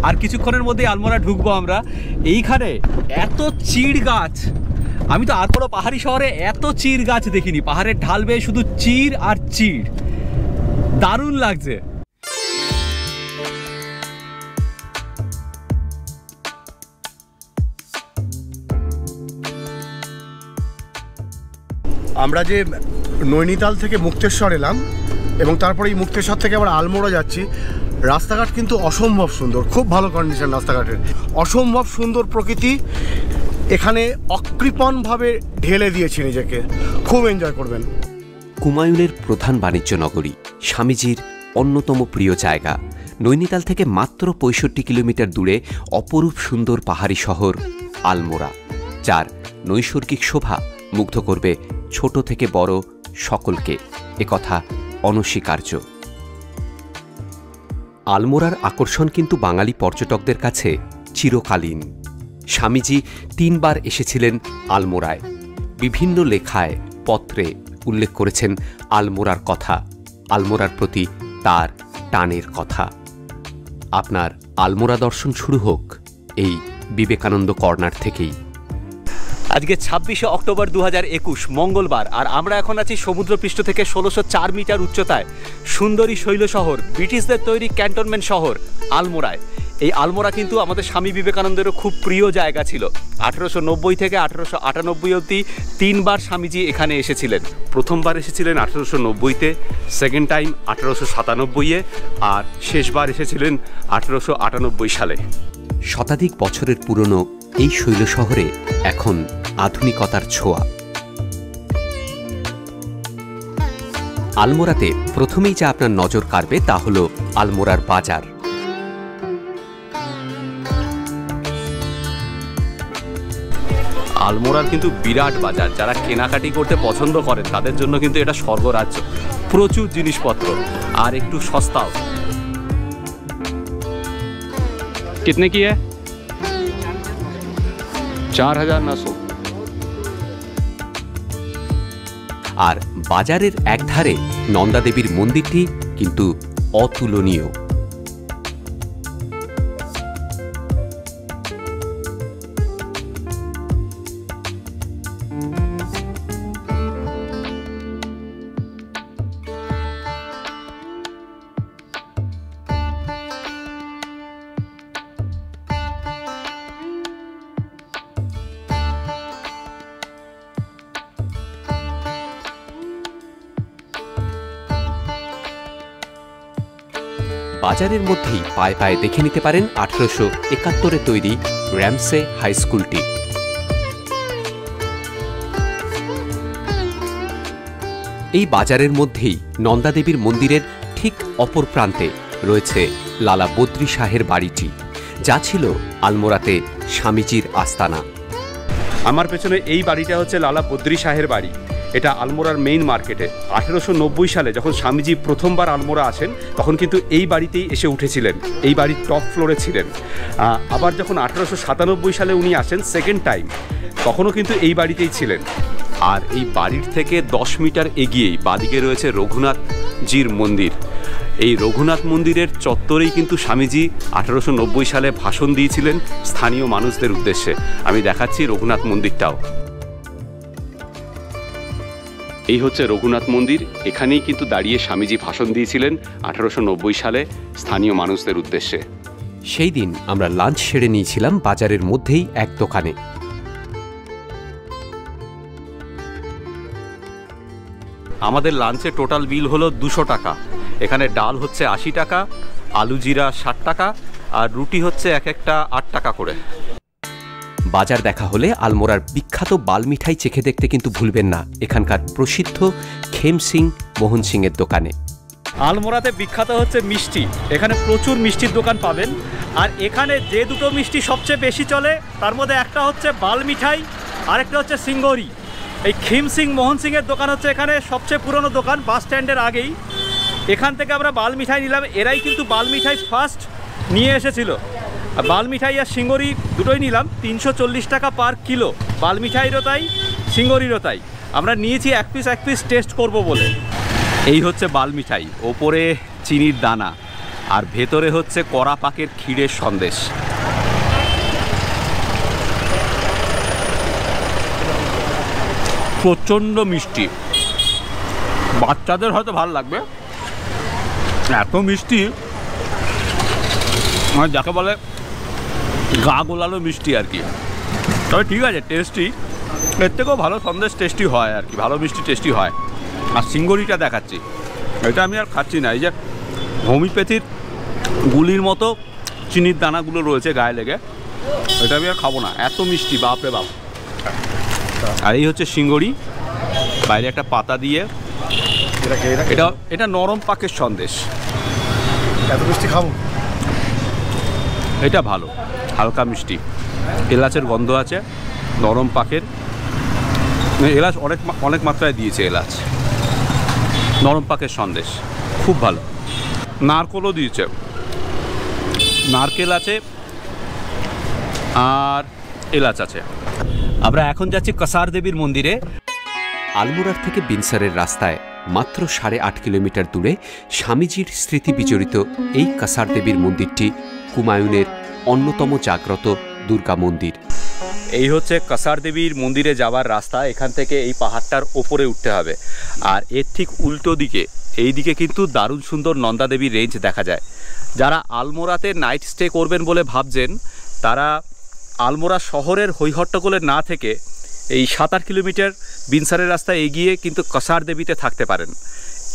আর কিছুক্ষণের মধ্যেই আলমোড়া ঢুকবো আমরা। এইখানে এত চিড় গাছ, আমি তো আর কোনো পাহাড়ি শহরে এত চিড় গাছ দেখিনি। পাহাড়ের ঢাল বেয়ে শুধু চিড় আর চিড়, দারুণ লাগছে। আমরা যে নৈনিতাল থেকে মুক্তেশ্বর এলাম এবং তারপরে এই মুক্তেশ্বর থেকে আবার আলমোড়া যাচ্ছি, রাস্তাঘাট কিন্তু অসম্ভব সুন্দর, খুব ভালো কন্ডিশন রাস্তাঘাটের, অসম্ভব সুন্দর প্রকৃতি। এখানে অকৃপণভাবে ঢেলে দিয়েছে নিজেকে, খুব এনজয় করবেন। কুমায়ুনের প্রধান বাণিজ্য নগরী, স্বামীজির অন্যতম প্রিয় জায়গা, নৈনিতাল থেকে মাত্র 65 কিলোমিটার দূরে অপরূপ সুন্দর পাহাড়ি শহর আলমোড়া, যার নৈসর্গিক শোভা মুগ্ধ করবে ছোট থেকে বড় সকলকে, একথা অনস্বীকার্য। আলমোড়ার আকর্ষণ কিন্তু বাঙালি পর্যটকদের কাছে চিরকালীন। স্বামীজি 3 বার এসেছিলেন আলমোড়ায়। বিভিন্ন লেখায়, পত্রে উল্লেখ করেছেন আলমোড়ার কথা, আলমোড়ার প্রতি তার টানের কথা। আপনার আলমোড়া দর্শন শুরু হোক এই বিবেকানন্দ কর্নার থেকেই। আজকে 26শে অক্টোবর 2021 মঙ্গলবার, আর আমরা এখন আছি সমুদ্রপৃষ্ঠ থেকে 1604 মিটার উচ্চতায় সুন্দরী শৈল শহর, ব্রিটিশদের তৈরি ক্যান্টনমেন্ট শহর আলমোড়ায়। এই আলমোড়া কিন্তু আমাদের স্বামী বিবেকানন্দেরও খুব প্রিয় জায়গা ছিল। 1890 থেকে 1898 অবধি 3 বার স্বামীজি এখানে এসেছিলেন। প্রথমবার এসেছিলেন 1890-তে, সেকেন্ড টাইম 1897-এ, আর শেষবার এসেছিলেন 1898 সালে। শতাধিক বছরের পুরনো এই শৈল শহরে এখন আধুনিকতার ছোঁয়া। আলমোড়াতে প্রথমেই যা আপনার নজর কাড়বে তা হল আলমোড়ার বাজার। আলমোড়ার কিন্তু বিরাট বাজার, যারা কেনাকাটি করতে পছন্দ করেন তাদের জন্য কিন্তু এটা স্বর্গরাজ্য। প্রচুর জিনিসপত্র আর একটু সস্তাও। कितने की है? 4900। আর বাজারের একধারে নন্দাদেবীর মন্দিরটি কিন্তু অতুলনীয়। বাজারের মধ্যেই পায়ে পায়ে দেখে নিতে পারেন 1871-এ তৈরি র্যামসে হাই স্কুলটি। এই বাজারের মধ্যেই নন্দাদেবীর মন্দিরের ঠিক অপর প্রান্তে রয়েছে লালা বদ্রী শাহের বাড়িটি, যা ছিল আলমোড়াতে স্বামীজির আস্তানা। আমার পেছনে এই বাড়িটা হচ্ছে লালা বদ্রী শাহের বাড়ি। এটা আলমোড়ার মেইন মার্কেটে। 1890 সালে যখন স্বামীজি প্রথমবার আলমোড়া আসেন তখন কিন্তু এই বাড়িতেই এসে উঠেছিলেন, এই বাড়ির টপ ফ্লোরে ছিলেন। আবার যখন 1897 সালে উনি আসেন সেকেন্ড টাইম, তখনও কিন্তু এই বাড়িতেই ছিলেন। আর এই বাড়ির থেকে 10 মিটার এগিয়েই বাদিকে রয়েছে রঘুনাথজির মন্দির। এই রঘুনাথ মন্দিরের চত্বরেই কিন্তু স্বামীজি 1890 সালে ভাষণ দিয়েছিলেন স্থানীয় মানুষদের উদ্দেশ্যে। আমি দেখাচ্ছি রঘুনাথ মন্দিরটাও। এই হচ্ছে রঘুনাথ মন্দির। এখানেই কিন্তু দাঁড়িয়ে স্বামীজি ভাষণ দিয়েছিলেন 1890 সালে স্থানীয় মানুষদের উদ্দেশ্যে। সেই দিন আমরা লাঞ্চ সেরে নিয়েছিলাম বাজারের মধ্যেই এক দোকানে। আমাদের লাঞ্চে টোটাল বিল হলো 200 টাকা। এখানে ডাল হচ্ছে 80 টাকা, আলু জিরা 60 টাকা, আর রুটি হচ্ছে এক একটা 8 টাকা করে। বাজার দেখা হলে আলমোড়ার বিখ্যাত বাল মিঠাই চেখে দেখতে কিন্তু ভুলবেন না এখানকার প্রসিদ্ধ খেম সিং মোহন সিং এর দোকানে। আলমোড়াতে বিখ্যাত হচ্ছে মিষ্টি, এখানে প্রচুর মিষ্টির দোকান পাবেন। আর এখানে যে দুটো মিষ্টি সবচেয়ে বেশি চলে তার মধ্যে একটা হচ্ছে বাল মিঠাই, আরেকটা হচ্ছে সিঙ্গরি। এই খেম সিং মোহন সিং এর দোকান হচ্ছে এখানে সবচেয়ে পুরনো দোকান, বাস স্ট্যান্ডের আগেই। এখান থেকে আমরা বাল মিঠাই নিলাম। এরাই কিন্তু বাল মিঠাই ফার্স্ট নিয়ে এসেছিল। বাল মিঠাই আর সিঙ্গরি দুটোই নিলাম 340 টাকা পার কিলো। বাল মিঠাইরও তাই, সিঙ্গরিরও তাই। আমরা নিয়েছি এক পিস টেস্ট করব বলে। এই হচ্ছে বাল মিঠাই, ওপরে চিনির দানা, আর ভেতরে হচ্ছে কড়া পাকের ক্ষীরের সন্দেশ। প্রচণ্ড মিষ্টি, বাচ্চাদের হয়তো ভালো লাগবে, এত মিষ্টি মানে যাকে বলে গা গোলালো মিষ্টি আর কি। তবে ঠিক আছে, টেস্টি, এর থেকেও ভালো সন্দেশ টেস্টি হয় আর কি, ভালো মিষ্টি টেস্টি হয়। আর সিঙ্গড়িটা দেখাচ্ছি, এটা আমি আর খাচ্ছি না। এই যে হোমিওপ্যাথির গুলির মতো চিনির দানাগুলো রয়েছে গায়ে লেগে, এটা আমি আর খাবো না, এত মিষ্টি, বাপরে বাপ। আর এই হচ্ছে সিঙ্গড়ি, বাইরে একটা পাতা দিয়ে, এটা নরম পাকের সন্দেশ। এত মিষ্টি খাবো? এটা ভালো, হালকা মিষ্টি, এলাচের গন্ধ আছে, নরম পাকের, এলাচ অনেক মাত্রায় দিয়েছে এলাচ, নরম পাকের সন্দেশ, খুব ভালো। নারকেলও দিয়েছে, নারকেল আছে আর এলাচ আছে। আমরা এখন যাচ্ছি কসার দেবীর মন্দিরে। আলমোড়ার থেকে বিনসারের রাস্তায় মাত্র 8.5 কিলোমিটার দূরে স্বামীজির স্মৃতি বিজড়িত এই কাসার দেবীর মন্দিরটি কুমায়ুনের অন্যতম জাগ্রত দুর্গা মন্দির। এই হচ্ছে কসার দেবীর মন্দিরে যাওয়ার রাস্তা। এখান থেকে এই পাহাড়টার ওপরে উঠতে হবে, আর এর ঠিক উল্টো দিকে এই দিকে কিন্তু দারুণ সুন্দর নন্দা দেবীর রেঞ্জ দেখা যায়। যারা আলমোড়াতে নাইট স্টে করবেন বলে ভাবছেন, তারা আলমোড়া শহরের হৈহট্টগোলে না থেকে এই 7-8 কিলোমিটার বিনসারের রাস্তায় এগিয়ে কিন্তু কসার দেবীতে থাকতে পারেন।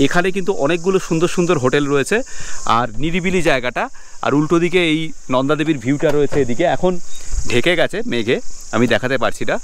এখানে কিন্তু অনেকগুলো সুন্দর সুন্দর হোটেল রয়েছে আর নিরিবিলি জায়গাটা। আর উল্টো দিকে এই নন্দা দেবীর ভিউটা রয়েছে, এদিকে এখন ঢেকে গেছে মেঘে, আমি দেখাতে পারছি না।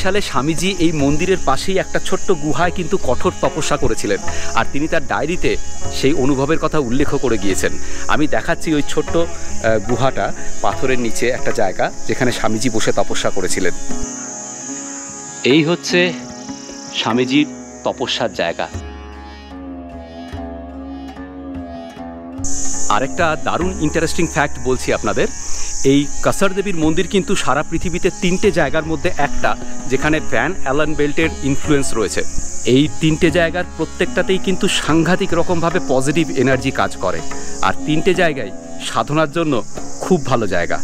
সালে স্বামীজি এই মন্দিরের পাশেই একটা ছোট্ট গুহায় কিন্তু কঠোর তপস্যা করেছিলেন, আর তিনি তার ডায়েরিতে সেই অনুভবের কথা উল্লেখ করে গিয়েছেন। আমি দেখাচ্ছি ওই ছোট্ট গুহাটা, পাথরের নিচে একটা জায়গা যেখানে স্বামীজি বসে তপস্যা করেছিলেন। এই হচ্ছে স্বামীজির তপস্যার জায়গা। আরেকটা দারুণ ইন্টারেস্টিং ফ্যাক্ট বলছি আপনাদের, এই কসার দেবীর মন্দির কিন্তু সারা পৃথিবীতে 3টে জায়গার মধ্যে একটা যেখানে ভ্যান অ্যালান বেল্টের ইনফ্লুয়েন্স রয়েছে। এই 3টে জায়গার প্রত্যেকটাতেই কিন্তু সাংঘাতিক রকমভাবে পজিটিভ এনার্জি কাজ করে, আর 3টে জায়গায় সাধনার জন্য খুব ভালো জায়গা।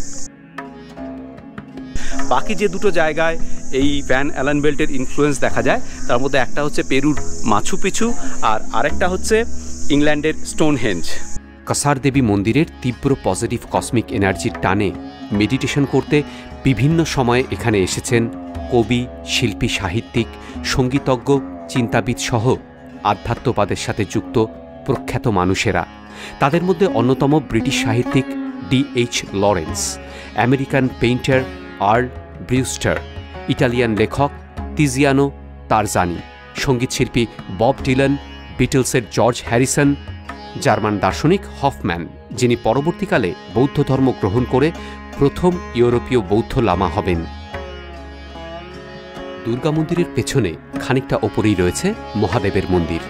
বাকি যে 2টো জায়গায় এই ভ্যান অ্যালান বেল্টের ইনফ্লুয়েন্স দেখা যায়, তার মধ্যে একটা হচ্ছে পেরুর মাছু পিছু আর আরেকটা হচ্ছে ইংল্যান্ডের স্টোনহেঞ্জ। কসার দেবী মন্দিরের তীব্র পজিটিভ কসমিক এনার্জির টানে মেডিটেশন করতে বিভিন্ন সময়ে এখানে এসেছেন কবি, শিল্পী, সাহিত্যিক, সঙ্গীতজ্ঞ, চিন্তাবিদ সহ আধ্যাত্মবাদের সাথে যুক্ত প্রখ্যাত মানুষেরা। তাদের মধ্যে অন্যতম ব্রিটিশ সাহিত্যিক D.H. Lawrence, American painter Earl Brewster, Italian লেখক তিজিয়ানো তারজানি, সঙ্গীতশিল্পী বব ডিলান, বিটলসের জর্জ হ্যারিসন, জার্মান দার্শনিক হফম্যান, যিনি পরবর্তীকালে বৌদ্ধ ধর্ম গ্রহণ করে প্রথম ইউরোপীয় বৌদ্ধ লামা হবেন। দুর্গা মন্দিরের পেছনে খানিকটা ওপরেই রয়েছে মহাদেবের মন্দির।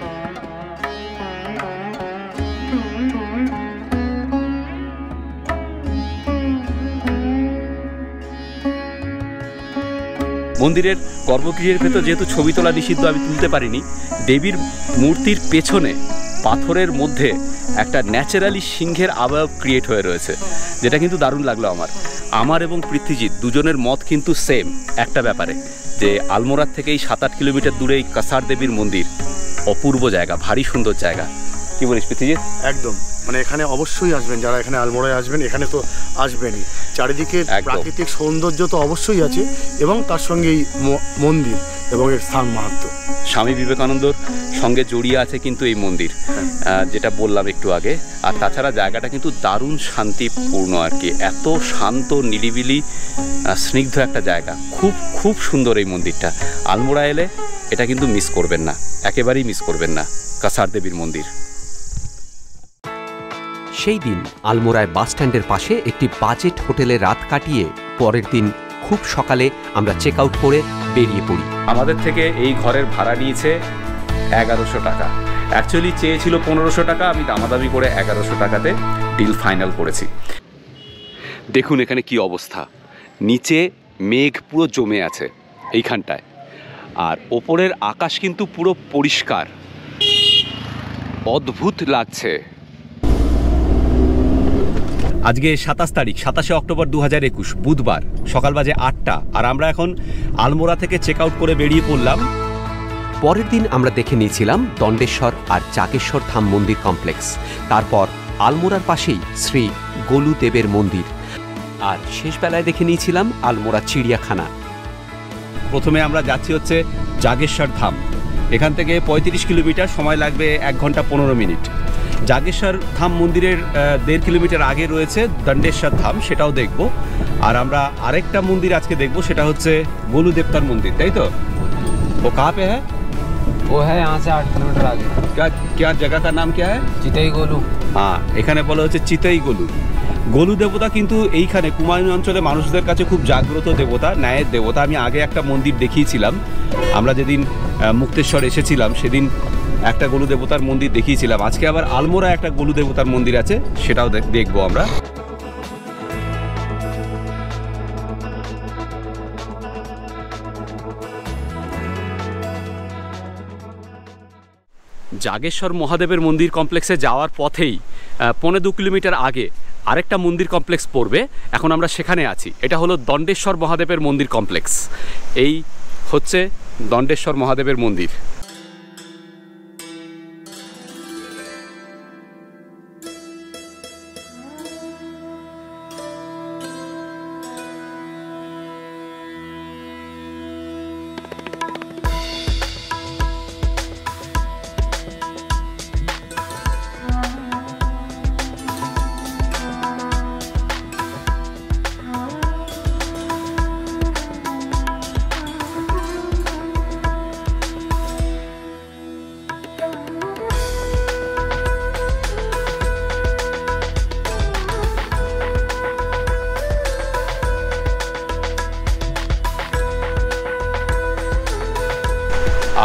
মন্দিরের গর্ভগৃহের ভেতর যেহেতু ছবি তোলা নিষিদ্ধ, আমি তুলতে পারিনি। দেবীর মূর্তির পেছনে পাথরের মধ্যে একটা ন্যাচারালি সিংহের আবয়ব ক্রিয়েট হয়ে রয়েছে, যেটা কিন্তু দারুণ লাগলো আমার এবং পৃথ্বীজিৎ দুজনের মত কিন্তু সেম একটা ব্যাপারে, যে আলমোড়ার থেকেই 7-8 কিলোমিটার দূরে এই কসার দেবীর মন্দির অপূর্ব জায়গা, ভারী সুন্দর জায়গা। কি বলিস পৃথ্বীজিৎ? একদম, মানে এখানে অবশ্যই আসবেন, যারা এখানে আলমোড়ায় আসবেন এখানে তো আসবেনই। চারিদিকে প্রাকৃতিক সৌন্দর্য তো অবশ্যই আছে, এবং তার সঙ্গে এই মন্দির এবং এর স্থান মাহাত্ম্য স্বামী বিবেকানন্দর সঙ্গে জড়িয়ে আছে কিন্তু এই মন্দির, যেটা বললাম একটু আগে। আর তাছাড়া জায়গাটা কিন্তু দারুণ শান্তিপূর্ণ আর কি, এত শান্ত, নিরিবিলি, স্নিগ্ধ একটা জায়গা, খুব খুব সুন্দর এই মন্দিরটা। আলমোড়া এলে এটা কিন্তু মিস করবেন না, একেবারেই মিস করবেন না কসার দেবীর মন্দির। সেই দিন আলমোড়ায় বাসস্ট্যান্ডের পাশে একটি বাজেট হোটেলে রাত কাটিয়ে পরের দিন খুব সকালে আমরা চেক আউট করে বেরিয়ে পড়ি। আমাদের থেকে এই ঘরের ভাড়া নিয়েছে 1100 টাকা। অ্যাকচুয়ালি চেয়েছিল 1500 টাকা, আমি দামাদামি করে 1100 টাকাতে ডিল ফাইনাল করেছি। দেখুন এখানে কি অবস্থা, নিচে মেঘ পুরো জমে আছে এইখানটায়, আর ওপরের আকাশ কিন্তু পুরো পরিষ্কার, অদ্ভুত লাগছে। আজকে 27 তারিখ, 27শে অক্টোবর 2021, বুধবার, সকাল বাজে 8টা, আর আমরা এখন আলমোড়া থেকে চেক আউট করে বেরিয়ে পড়লাম। পরের দিন আমরা দেখে নিয়েছিলাম দণ্ডেশ্বর আর জাগেশ্বর ধাম মন্দির কমপ্লেক্স, তারপর আলমোড়ার পাশেই শ্রী গোলুদেবের মন্দির, আর শেষ বেলায় দেখে নিয়েছিলাম আলমোড়া চিড়িয়াখানা। প্রথমে আমরা যাচ্ছি হচ্ছে জাগেশ্বর ধাম। এখান থেকে 35 কিলোমিটার, সময় লাগবে 1 ঘন্টা 15 মিনিট। জাগেশ্বর ধাম মন্দিরের 1.5 কিলোমিটার আগে রয়েছে দণ্ডেশ্বর ধাম, সেটাও দেখব। আর আমরা আরেকটা মন্দির আজকে দেখব, সেটা হচ্ছে গোলু দেবতার মন্দির, তাই তো? ও কাহা পে হ্যায়? वो है यहाँ से 8 किलोमीटर आगे। क्या जगह का नाम क्या है? চিতই গোলু। হ্যাঁ, এখানে বলা হচ্ছে চিতই গোলু। গোলু দেবতা কিন্তু এইখানে কুমায়ুন অঞ্চলে মানুষদের কাছে খুব জাগ্রত দেবতা, ন্যায়ের দেবতা। আমি আগে একটা মন্দির দেখিয়েছিলাম, আমরা যেদিন মুক্তেশ্বর এসেছিলাম সেদিন একটা গোলু দেবতার মন্দির দেখিয়েছিলাম। আজকে আবার আলমোড়া একটা গোলু দেবতার মন্দির আছে, সেটাও দেখবো আমরা। জাগেশ্বর মহাদেবের মন্দির কমপ্লেক্সে যাওয়ার পথেই 1.25 কিলোমিটার আগে আরেকটা মন্দির কমপ্লেক্স পড়বে, এখন আমরা সেখানে আছি। এটা হলো দণ্ডেশ্বর মহাদেবের মন্দির কমপ্লেক্স। এই হচ্ছে দণ্ডেশ্বর মহাদেবের মন্দির।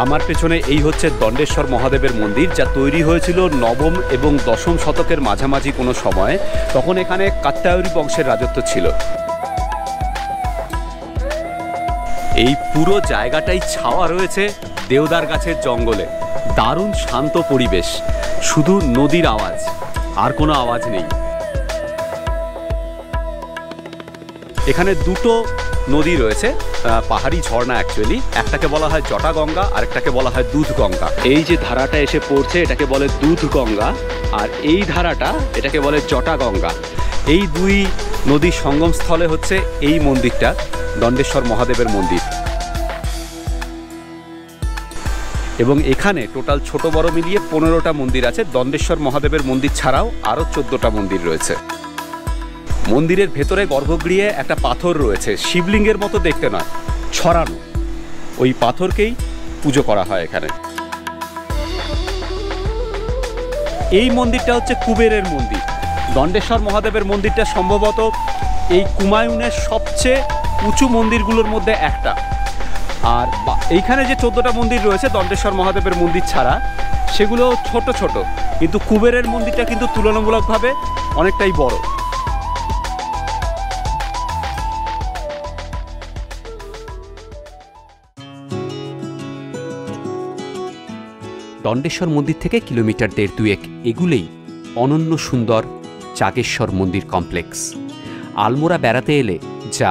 আমার পেছনে এই হচ্ছে দণ্ডেশ্বর মহাদেবের মন্দির, যা তৈরি হয়েছিল 9ম এবং 10ম শতকের মাঝামাঝি কোনো সময়। তখন এখানে কাত্যায়নী বংশের রাজত্ব ছিল। এই পুরো জায়গাটাই ছাওয়া রয়েছে দেওদার গাছের জঙ্গলে। দারুণ শান্ত পরিবেশ, শুধু নদীর আওয়াজ, আর কোনো আওয়াজ নেই। এখানে দুটো নদী রয়েছে, পাহাড়ি ঝর্ণা অ্যাকচুয়ালি। একটাকে বলা হয় জটা গঙ্গা, আরেকটাকে বলা হয় দুধ গঙ্গা। এই যে ধারাটা এসে পড়ছে এটাকে বলে দুধ গঙ্গা, আর এই ধারাটা এটাকে বলে জটা গঙ্গা। এই দুই নদীর সঙ্গমস্থলে হচ্ছে এই মন্দিরটা, দণ্ডেশ্বর মহাদেবের মন্দির। এবং এখানে টোটাল ছোট বড় মিলিয়ে 15টা মন্দির আছে। দণ্ডেশ্বর মহাদেবের মন্দির ছাড়াও আরও 14টা মন্দির রয়েছে। মন্দিরের ভেতরে গর্ভগৃহে একটা পাথর রয়েছে, শিবলিঙ্গের মতো দেখতে নয়, ছড়ানো। ওই পাথরকেই পুজো করা হয় এখানে। এই মন্দিরটা হচ্ছে কুবেরের মন্দির। দণ্ডেশ্বর মহাদেবের মন্দিরটা সম্ভবত এই কুমায়ুনের সবচেয়ে উঁচু মন্দিরগুলোর মধ্যে একটা। আর এইখানে যে 14টা মন্দির রয়েছে দণ্ডেশ্বর মহাদেবের মন্দির ছাড়া, সেগুলো ছোট ছোট, কিন্তু কুবেরের মন্দিরটা কিন্তু তুলনামূলকভাবে অনেকটাই বড়। দণ্ডেশ্বর মন্দির থেকে কিলোমিটার 1.5-2 এগুলেই অনন্য সুন্দর জাগেশ্বর মন্দির কমপ্লেক্স। আলমোড়া বেড়াতে এলে যা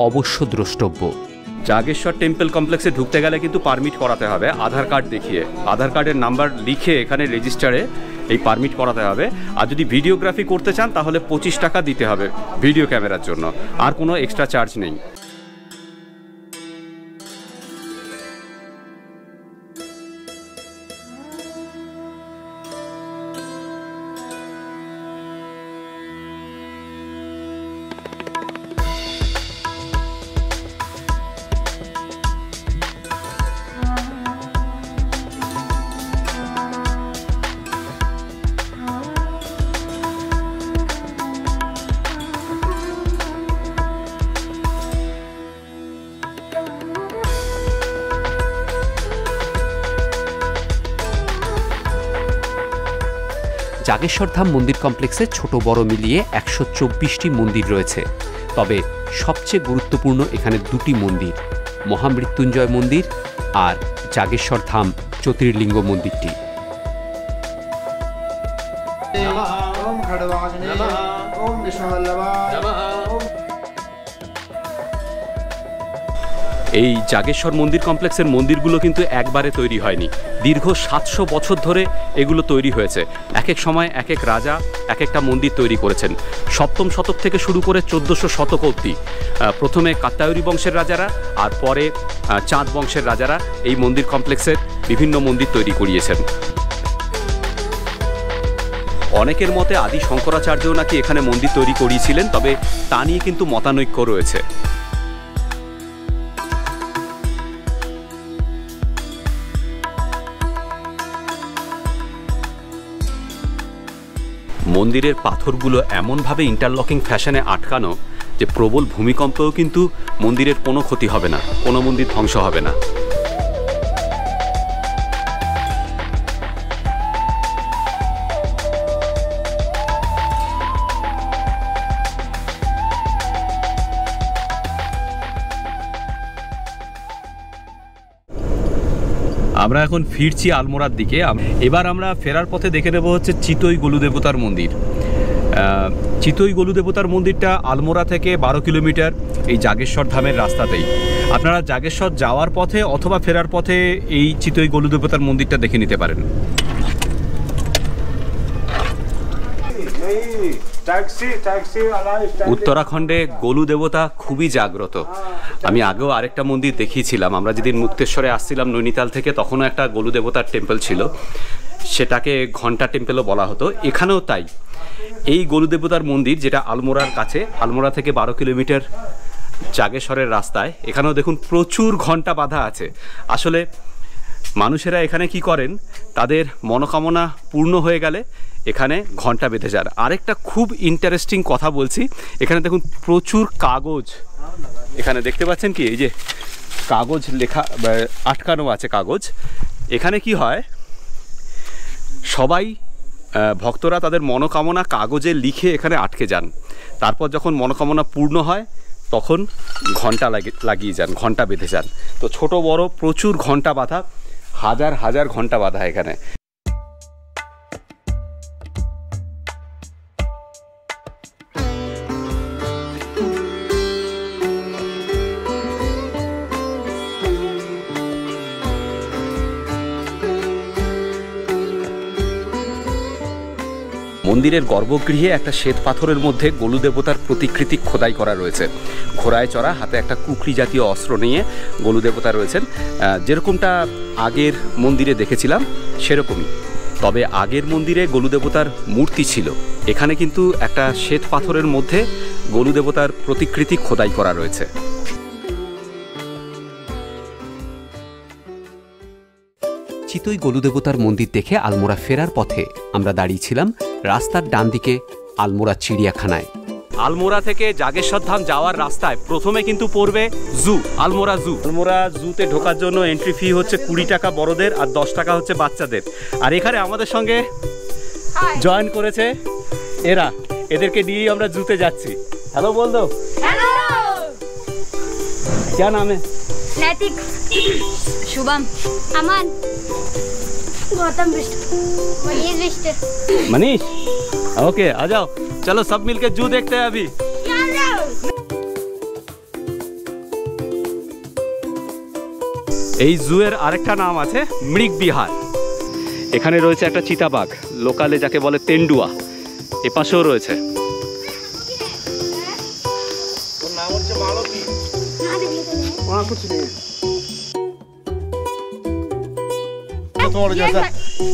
অবশ্য দ্রষ্টব্য। জাগেশ্বর টেম্পল কমপ্লেক্সে ঢুকতে গেলে কিন্তু পারমিট করাতে হবে, আধার কার্ড দেখিয়ে। আধার কার্ডের নাম্বার লিখে এখানে রেজিস্টারে এই পারমিট করাতে হবে। আর যদি ভিডিওগ্রাফি করতে চান তাহলে 25 টাকা দিতে হবে ভিডিও ক্যামেরার জন্য, আর কোনো এক্সট্রা চার্জ নেই। জাগেশ্বর ধাম মন্দির কমপ্লেক্সে ছোট বড় মিলিয়ে 124টি মন্দির রয়েছে। তবে সবচেয়ে গুরুত্বপূর্ণ এখানে দুটি মন্দির, মহামৃত্যুঞ্জয় মন্দির আর জাগেশ্বর ধাম জ্যোতির্লিঙ্গ মন্দিরটি। এই জাগেশ্বর মন্দির কমপ্লেক্সের মন্দিরগুলো কিন্তু একবারে তৈরি হয়নি, দীর্ঘ 700 বছর ধরে এগুলো তৈরি হয়েছে। এক এক সময় এক এক রাজা এক একটা মন্দির তৈরি করেছেন। 7ম শতক থেকে শুরু করে 1400 শতক অবধি প্রথমে কাত্যায়নী বংশের রাজারা আর পরে চাঁদ বংশের রাজারা এই মন্দির কমপ্লেক্সের বিভিন্ন মন্দির তৈরি করিয়েছেন। অনেকের মতে আদি শঙ্করাচার্যও নাকি এখানে মন্দির তৈরি করিয়েছিলেন, তবে তা নিয়ে কিন্তু মতানৈক্য রয়েছে। মন্দিরের পাথরগুলো এমনভাবে ইন্টারলকিং ফ্যাশনে আটকানো যে প্রবল ভূমিকম্পেও কিন্তু মন্দিরের কোনো ক্ষতি হবে না, কোনো মন্দির ধ্বংস হবে না। আমরা এখন ফিরছি আলমোড়ার দিকে। এবার আমরা ফেরার পথে দেখে নেব হচ্ছে চিতই গোলু দেবতার মন্দির। চিতই গোলু দেবতার মন্দিরটা আলমোড়া থেকে 12 কিলোমিটার এই জাগেশ্বর ধামের রাস্তাতেই। আপনারা জাগেশ্বর যাওয়ার পথে অথবা ফেরার পথে এই চিতই গোলু দেবতার মন্দিরটা দেখে নিতে পারেন। উত্তরাখণ্ডে গোলু দেবতা খুবই জাগ্রত। আমি আগেও আরেকটা মন্দির দেখিয়েছিলাম, আমরা যেদিন মুক্তেশ্বরে আসছিলাম নৈনিতাল থেকে, তখনও একটা গোলু দেবতার টেম্পল ছিল, সেটাকে ঘণ্টা টেম্পলও বলা হতো। এখানেও তাই। এই গোলু দেবতার মন্দির যেটা আলমোড়ার কাছে, আলমোড়া থেকে 12 কিলোমিটার জাগেশ্বরের রাস্তায়, এখানেও দেখুন প্রচুর ঘণ্টা বাঁধা আছে। আসলে মানুষেরা এখানে কি করেন, তাদের মনোকামনা পূর্ণ হয়ে গেলে এখানে ঘণ্টা বেঁধে যান। আরেকটা খুব ইন্টারেস্টিং কথা বলছি, এখানে দেখুন প্রচুর কাগজ, এখানে দেখতে পাচ্ছেন কি, এই যে কাগজ লেখা আটকানো আছে কাগজ। এখানে কি হয়, সবাই ভক্তরা তাদের মনোকামনা কাগজে লিখে এখানে আটকে যান। তারপর যখন মনোকামনা পূর্ণ হয় তখন ঘণ্টা লাগিয়ে যান, ঘণ্টা বেঁধে যান। তো ছোট বড় প্রচুর ঘণ্টা বাঁধা, হাজার হাজার ঘণ্টা বাঁধা এখানে। মন্দিরের গর্ভগৃহে একটা শ্বেত পাথরের মধ্যে গোলু দেবতার প্রতিকৃতি খোদাই করা রয়েছে। ঘোড়ায় চড়া, হাতে একটা কুকরি জাতীয় অস্ত্র নিয়ে গোলু দেবতা রয়েছেন। যেরকমটা আগের মন্দিরে দেখেছিলাম সেরকমই, তবে আগের মন্দিরে গোলু দেবতার মূর্তি ছিল, এখানে কিন্তু একটা শ্বেত পাথরের মধ্যে গোলু দেবতার প্রতিকৃতি খোদাই করা রয়েছে। চিতই গোলু দেবতার মন্দির দেখে আলমোড়া ফেরার পথে আমরা দাঁড়িয়েছিলাম রাস্তার ডান দিকে আলমোড়া চিড়িয়াখানায়। আলমোড়া থেকে জাগেশ্বর ধাম যাওয়ার রাস্তায় প্রথমে কিন্তু পড়বে জু, আলমোড়া জু। আলমোড়া জুতে ঢোকার জন্য এন্ট্রি ফি হচ্ছে 20 টাকা বড়দের আর 10 টাকা হচ্ছে বাচ্চাদের। আর এখানে আমাদের সঙ্গে জয়েন করেছে এরা, এদেরকে নিয়েই আমরা জুতে যাচ্ছি। হ্যালো বল দো। हेलो, क्या नाम है? नैतिक, शुभम, अमन, गौतम बिष्ट, मनीष बिष्ट। मनीष, ओके आ जाओ, चलो सब मिलके जू देखते हैं अभी। এই জুয়ের আরেকটা নাম আছে মৃগ বিহার। এখানে রয়েছে একটা চিতাবাঘ, লোকালে যাকে বলে তেন্ডুয়া, এপাশেও রয়েছে।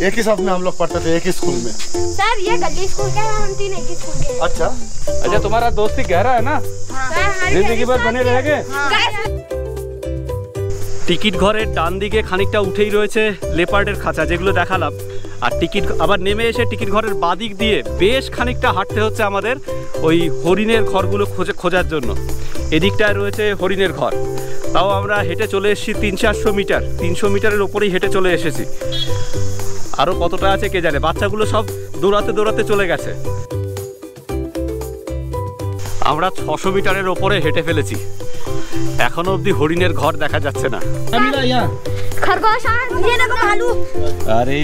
एक ही साथ में हम लोग पढ़ते थे, एक ही स्कूल में। सर ये गली स्कूल का है, हम तीन एक ही स्कूल के हैं। अच्छा अच्छा, तुम्हारा दोस्ती गहरा है ना, जिंदगी भर बने रहेंगे। টিকিট ঘরের ডান দিকে খানিকটা উঠেই রয়েছে লেপার্ডের খাঁচা, যেগুলো দেখালাম। আর টিকিট আবার নেমে এসে টিকিট ঘরের বাদিক দিয়ে বেশ খানিকটা হাঁটতে হচ্ছে আমাদের ওই হরিণের ঘরগুলো খোঁজার জন্য। এদিকটায় রয়েছে হরিণের ঘর, তাও আমরা হেঁটে চলে এসেছি 300-400 মিটার, 300 মিটারের ওপরেই হেঁটে চলে এসেছি। আরও কতটা আছে কে জানে। বাচ্চাগুলো সব দৌড়াতে দৌড়াতে চলে গেছে। আমরা 600 মিটারের ওপরে হেঁটে ফেলেছি, এখনো অবধি হরিণের ঘর দেখা যাচ্ছে না। खरगोश ये देखो भालू। আরে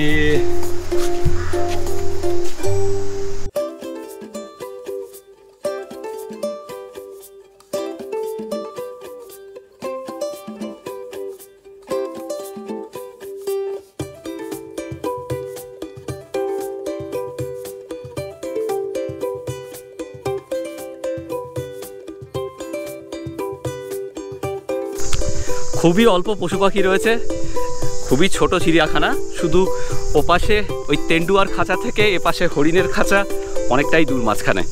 খুবই অল্প পশু পাখি রয়েছে, খুবই ছোট চিড়িয়াখানা। শুধু ওপাশে ওই তেন্ডুয়ার খাঁচা থেকে এপাশে হরিণের খাঁচা অনেকটাই দূর মাঝখানে।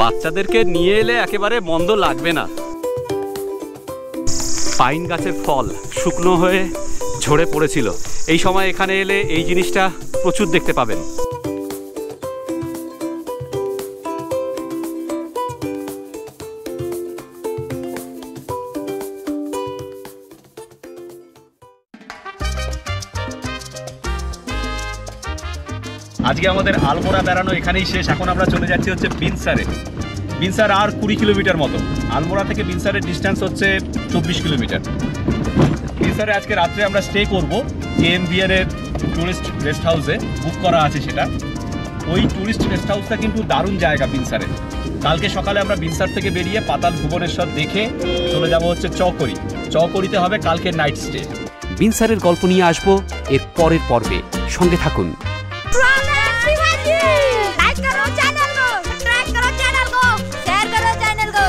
বাচ্চাদেরকে নিয়ে এলে একেবারে মন্দ লাগবে না। পাইন গাছের ফল শুকনো হয়ে ঝরে পড়েছিল, এই সময় এখানে এলে এই জিনিসটা প্রচুর দেখতে পাবেন। আজকে আমাদের আলমোড়া বেড়ানো এখানেই শেষ। এখন আমরা চলে যাচ্ছি হচ্ছে বিনসারে। বিনসার আর 20 কিলোমিটার মতো। আলমোড়া থেকে বিনসারের ডিস্টেন্স হচ্ছে 24 কিলোমিটার। বিনসারে আজকে রাত্রে আমরা স্টে করব KMBR এর টুরিস্ট রেস্ট হাউসে, বুক করা আছে সেটা। ওই টুরিস্ট রেস্ট হাউসটা কিন্তু দারুণ জায়গা বিনসারে। কালকে সকালে আমরা বিনসার থেকে বেরিয়ে পাতাল ভুবনেশ্বর দেখে চলে যাব হচ্ছে চৌকড়ি। চৌকড়িতে হবে কালকে নাইট স্টে। বিনসারের গল্প নিয়ে আসবো এর পরের পর্বে, সঙ্গে থাকুন। लाइक करो चैनल को, सब्सक्राइब करो चैनल को, शेयर करो चैनल को।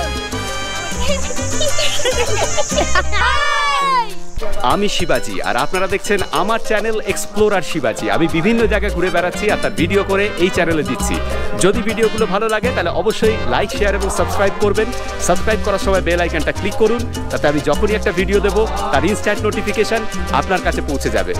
আমি শিবাজি আর আপনারা দেখছেন আমার চ্যানেল এক্সপ্লোরার শিবাজি। আমি বিভিন্ন জায়গায় ঘুরে বেড়াচ্ছি আর তার ভিডিও করে এই চ্যানেলে দিচ্ছি। যদি ভিডিওগুলো ভালো লাগে তাহলে অবশ্যই লাইক, শেয়ার এবং সাবস্ক্রাইব করবেন। সাবস্ক্রাইব করার সময় বেল আইকনটা ক্লিক করুন, তাতে আমি যখনই একটা ভিডিও দেবো তার ইনস্ট্যান্ট নোটিফিকেশন আপনার কাছে পৌঁছে যাবে।